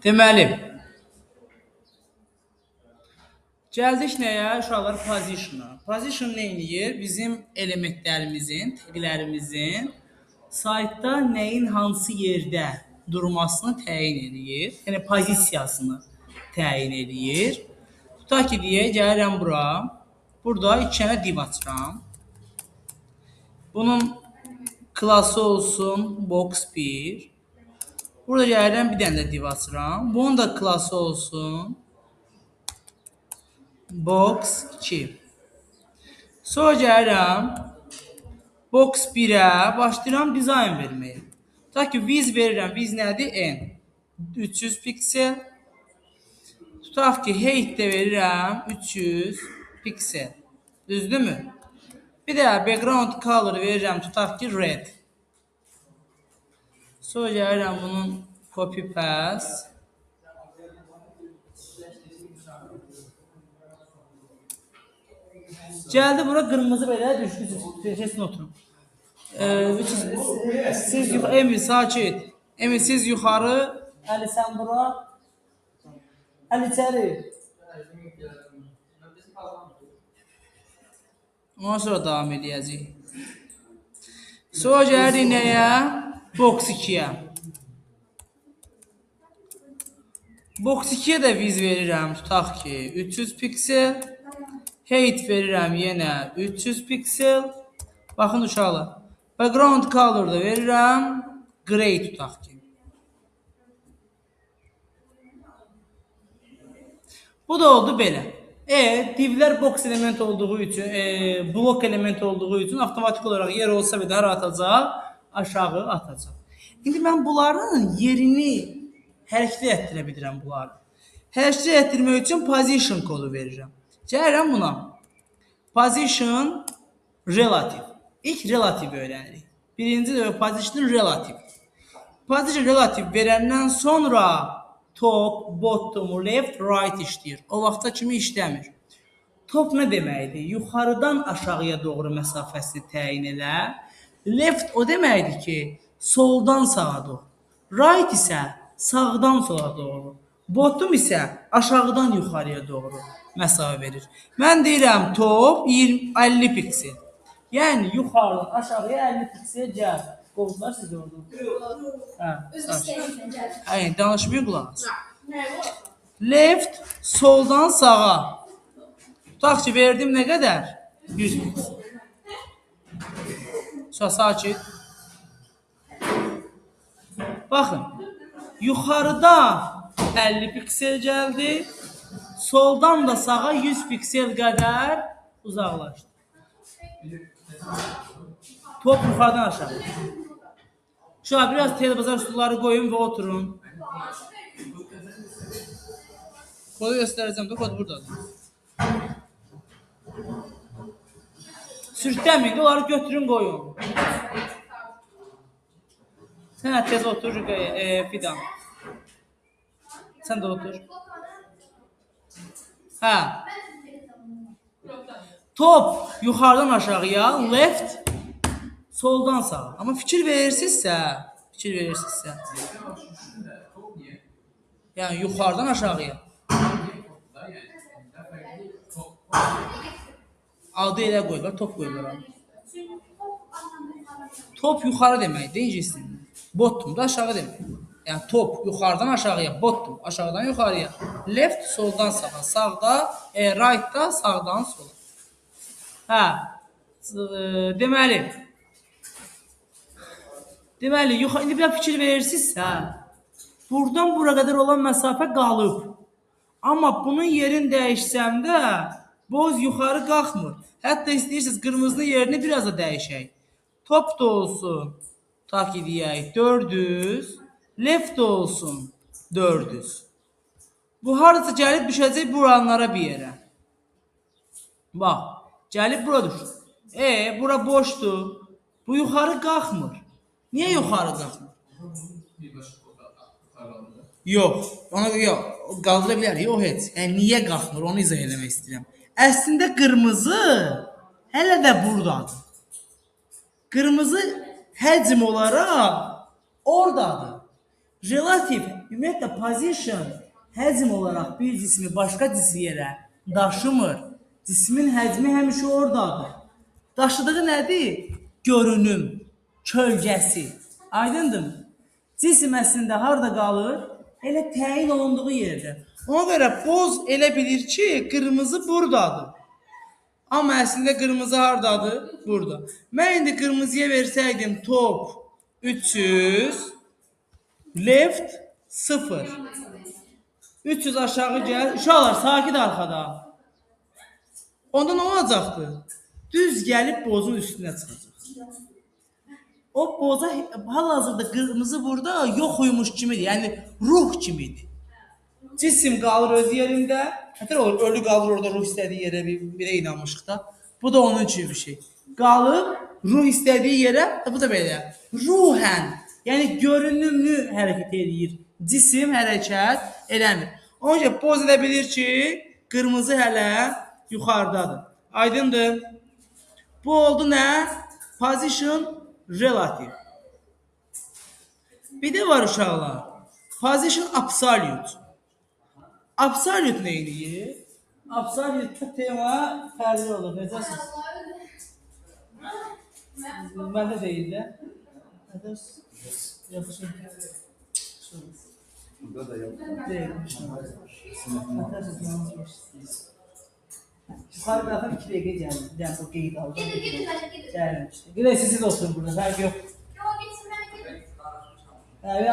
Deməli, gəldik nəyə? Uşaqlar positiona. Position nə eləyir? Bizim elementlərimizin, təqlərimizin saytda nəyin hansı yerdə durmasını təyin edir. Yəni pozisiyasını təyin edir. Tutaq ki, deyək, gəlirəm bura. Burada iki dənə div açıram. Bunun klası olsun box 1. Burada gəlirəm bir dənə də div açıram. Bunun da klası olsun box 2. Sonra gəlirəm box 1-ə başlayıram dizayn verməyə. Tutaq ki, viz verirəm. Viz nədir? N. 300 piksel. Tutaq ki, height də verirəm 300 piksel. Düzdürmü? Bir də background color verirəm. Tutaq ki, red. Sonra gəlirəm bunun copy paste. Gəldi bura qırmızı belə düşdü. Oturun. Siz yuxarı, Emil sakit. Emil siz yuxarı. Əli sən bura. Əli içəri. Ondan sonra davam edəcəyik. Sonra gəlirik nəyə? Box 2-yə. Box 2-yə də viz verirəm. Tutaq ki, 300 piksel. Height verirəm yenə 300 piksel. Baxın uşaqlar. Background color da verirəm. Gray tutaq ki. Bu da oldu belə. Divlər box element olduğu üçün, blok element olduğu üçün avtomatik olaraq yer olsa bir də hara atacaq? Aşağı atacaq. İndi mən bunların yerini hərəkət etdirə bilirəm bunları. Hərəkət etdirmək üçün position kodu verirəm. Gəlirəm buna. Position relative. İlk relative öyrənirik. Birinci də position relative. Position relative verəndən sonra top, bottom, left, right işləyir. O vaxta kimi işləmir. Top nə deməkdir? Yuxarıdan aşağıya doğru məsafəsini təyin elə. Left o deməkdir ki, soldan sağa doğru. Right isə sağdan sola doğru. Bottom isə aşağıdan yuxarıya doğru məsafə verir. Mən deyirəm top 50 piksel. Yəni yuxarıdan aşağıya 50 piksel gəl. Qovdular siz orada. Hayır, danışmayın qulaq. Left soldan sağa. Tutaq ki, verdim nə qədər? 100 piksel. Sonra sakit. Baxın. Yuxarıda 50 piksel gəldi. Soldan da sağa 100 piksel qədər uzaqlaşdı. Top yuxarıdan aşağı. Şöyle biraz televizyon stulları koyun ve oturun. Kodu göstereceğim de kod burada. Sürtlemeyin, onları götürün koyun. Sen tez otur Fidan. Sen de otur. Ha. Top yukarıdan aşağıya, left soldan sağa. Ama fikir verirsinizsə, yani yukarıdan aşağıya. Adı elə qoyurlar, top qoyurlar. Top yuxarı deməkdir, İngiliscəsində. Bottom da aşağı demək. Yəni top yuxarıdan aşağıya, bottom aşağıdan yuxarıya. Left soldan sağa, sağda, right da sağdan sola. Hə. Deməli, indi bir fikir verirsinizsə, buradan bura qədər olan məsafə qalıb. Amma bunun yerini dəyişsəmdə boz yuxarı qalxmır. Hətta istəyirsiniz qırmızının yerini biraz da dəyişək. Top da olsun, tutaq ki deyək 400, left da olsun 400. Bu harasa gəlib düşəcək buranlara bir yerə. Bax, gəlib bura düşür. Bura boşdur. Bu yuxarı qalxmır. Niyə yuxarı qalxmır? Yox, ona yox, qaldıra bilər, yox heç. Yəni niyə qalxmır, onu izah eləmək istəyirəm. Əslində qırmızı hələ də buradadır. Qırmızı həcm olaraq oradadır. Relativ Ümumiyyətlə position həcm olaraq bir cismi başqa cismiyə daşımır. Cismin həcmi həmişə oradadır. Daşıdığı nədir? Görünüm, kölgəsi. Aydındır? Cism əslində harda qalır? Elə təyin olunduğu yerdə. Ona görə boz elə bilir ki, qırmızı buradadır. Amma əslində qırmızı hardadır? Burada. Mən indi qırmızıya versəydim top 300, left 0. 300 aşağı gəl. Uşaqlar sakit arxada. Onda nə olacaqdı? Düz gəlib bozun üstünə çıxacaq. O boza hal-hazırda qırmızı burada yoxuymuş kimidir. Yəni ruh kimidir. Cisim qalır öz yerində. Hətta olur ölü qalır orada ruh istədiyi yerə birə inanmışıq da. Bu da onun kimi bir şey. Qalıb ruh istədiyi yerə, bu da belə. Ruhən, yəni görünümlü hərəkət edir. Cisim hərəkət eləmir. Onun üçün boz elə bilir ki, qırmızı hələ yuxarıdadır. Aydındır? Bu oldu nə? Position relative. Bir də var uşaqlar. Position absolute. Absolute nə edir? Absolute tema fərqli olur. Necəsiz? Məndə deyil də. Yaxşı. Burada da yox. Deyil. Yuxarı qalxın 2 dəqiqə gəlin. Bir dənə bu qeyd aldım. Gəlin işte. Siz oturun burada. Fərq yox.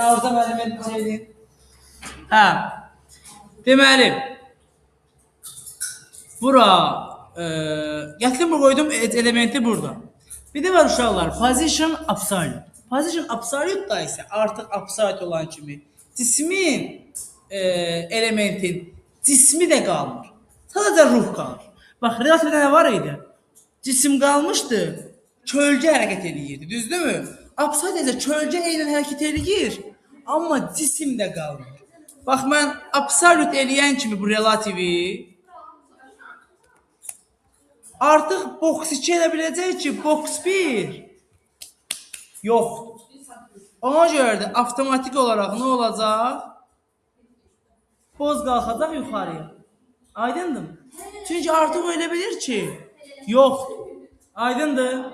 Arzuda müəllimə şey deyin. Hə. Deməli, bura, gətirim bu qoydum elementi burada. Bir də var uşaqlar, position absolute. Position absolute da isə artıq absolute olan kimi cismin, elementin cismi də qalmır. Sadəcə ruh qalır. Bax, relativdə nə var idi? Cisim qalmışdı, kölgə hərəkət edirdi, düzdürmü? Absolute isə kölgə eynən hərəkət edir, amma cisim də qalmır. Bax, mən absolute eləyən kimi bu relativi artıq box 2 elə biləcək ki, box 1 yoxdur. Ona görə də avtomatik olaraq nə olacaq? Boz qalxacaq yuxarıya. Aydındır mı? Çünki artıq o elə bilir ki, yoxdur. Aydındır?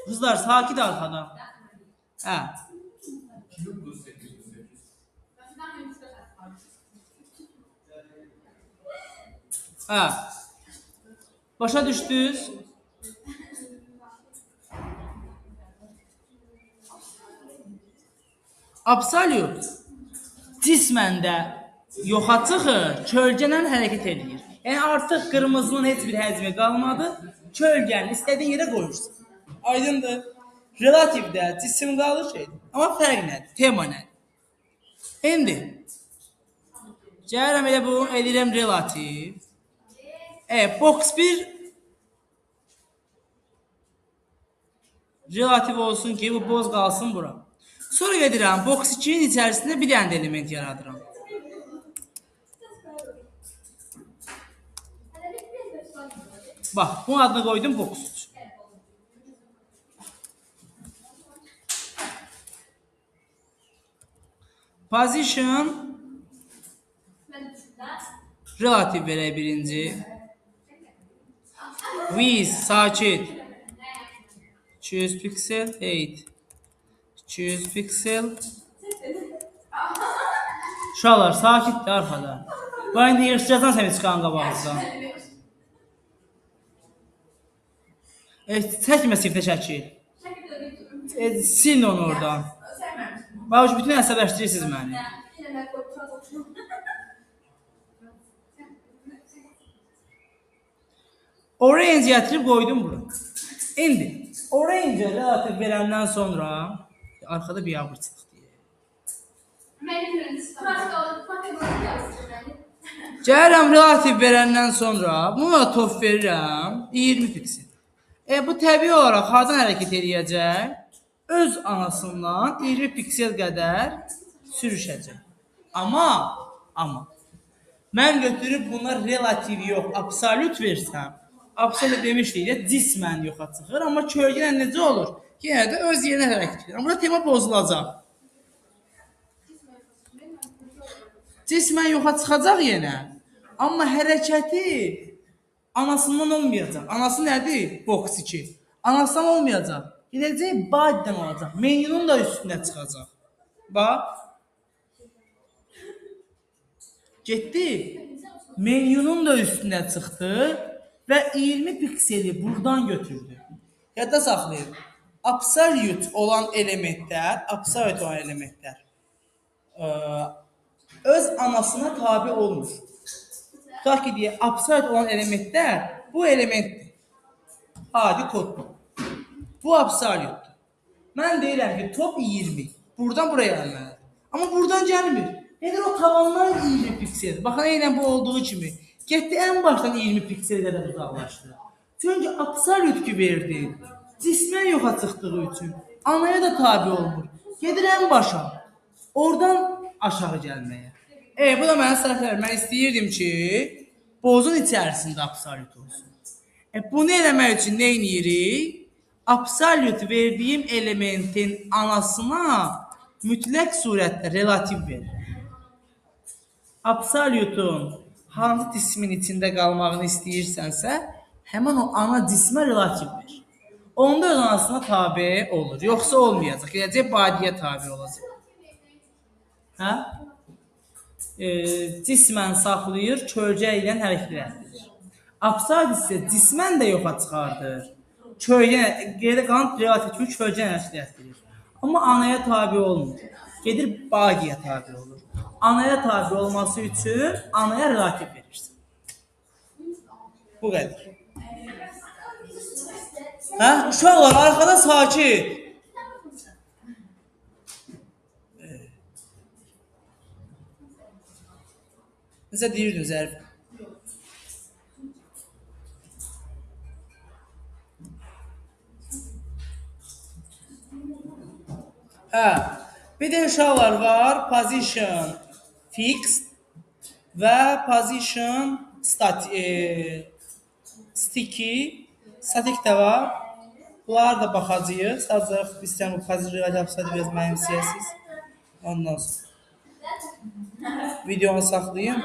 Qızlar, sakit arxada. Hə. Hə. Başa düşdünüz? Absolute cismən də yoxa çıxır, kölgənlə hərəkət edir. Yəni artıq qırmızının heç bir həzmi qalmadı, kölgəni istədiyin yerə qoyursun. Aydındır? Relativdə cisim qalır şeydir. Amma fərq nədir? Tema nədir? İndi gəlirəm elə bu, edirəm relativ. Box 1 relativ olsun ki, bu boz qalsın bura. Sonra gedirəm, box 2-nin içərisində bir dənə element yaradıram. Bax, bunun adını qoydum box 3. Position relativ verək birinci. With sakit 200 piksel 8 200 piksel. Uşaqlar sakitdir arxada. Bu indi yığışacaqsan səni çıxan qabağınızdan. Çəkmə siftə şəkil. Silin onu oradan. Bax, bütün əsəbləşdirirsiniz məni. Orange gətirib qoydum bura. İndi orange relativ verəndən sonra arxada bir yağmur çıxdı. Gəlirəm relativ verəndən sonra buna top verirəm 20 piksel. Bu təbii olaraq hardan hərəkət edəcək? Öz anasından 20 piksel qədər sürüşəcək. Amma mən götürüb buna relativ yox, absolut versəm, absolut demişdik də cismən yoxa çıxır, amma kölgə necə olur? Yenə də öz yerinə hərəkət edir. Burada tema bozulacaq. Cismən yoxa çıxacaq yenə. Amma hərəkəti anasından olmayacaq. Anası nədir? Boks 2. Anasından olmayacaq. Gedəcək body'dən olacaq. Menyunun da üstünə çıxacaq. Bax. Getdi. Menyunun da üstünə çıxdı və 20 pikseli buradan götürdü. Yadda saxlayın. Absolute olan elementlər öz anasına tabi olmur. Tutaq ki, deyək, absolute olan elementlər bu elementdir. Adi koddur. Bu absolutedir. Mən deyirəm ki, top 20. Buradan buraya gəlməlidir. Amma buradan gəlmir. Nedir o tavandan 20 piksel? Baxın, eynən bu olduğu kimi. Getdi ən başdan 20 piksel qədər uzaqlaşdı. Çünki absolute ki verdi. Cismən yoxa çıxdığı üçün anaya da tabi olmur. Gedir ən başa. Oradan aşağı gəlməyə. Bu da mənə səhv verir. Mən istəyirdim ki, bozun içərisində absolute olsun. Bunu eləmək üçün nə edirik? Absolute verdiyim elementin anasına mütləq surətdə relativ verir. Absolute'un hansı cismin içində qalmağını istəyirsənsə, həmin o ana cismə relativ verir. Onda öz anasına tabi olur. Yoxsa olmayacaq. Gələcək badiyə tabi olacaq. Hə? Cismən saxlayır, kölgə ilə hərəkət edir. Absolute isə cismən də yoxa çıxardır. Geri qalan relativ kimi kölgə ilə hərəkət edir. Amma anaya tabi olmur. Gedir badiyə tabi olur. Anaya tabi olması üçün anaya relativ verirsən. Bu qədər. Hə? Uşaqlar, arxada sakit. Necə deyirdin Zərif? Hə. Bir də uşaqlar var. Position fixed və position sticky. Statik də var. Bunlar da baxacağıq. Sadəcə istəyirəm bu pozition relativ biraz mənimsəyəsiz. Ondan sonra videonu saxlayın.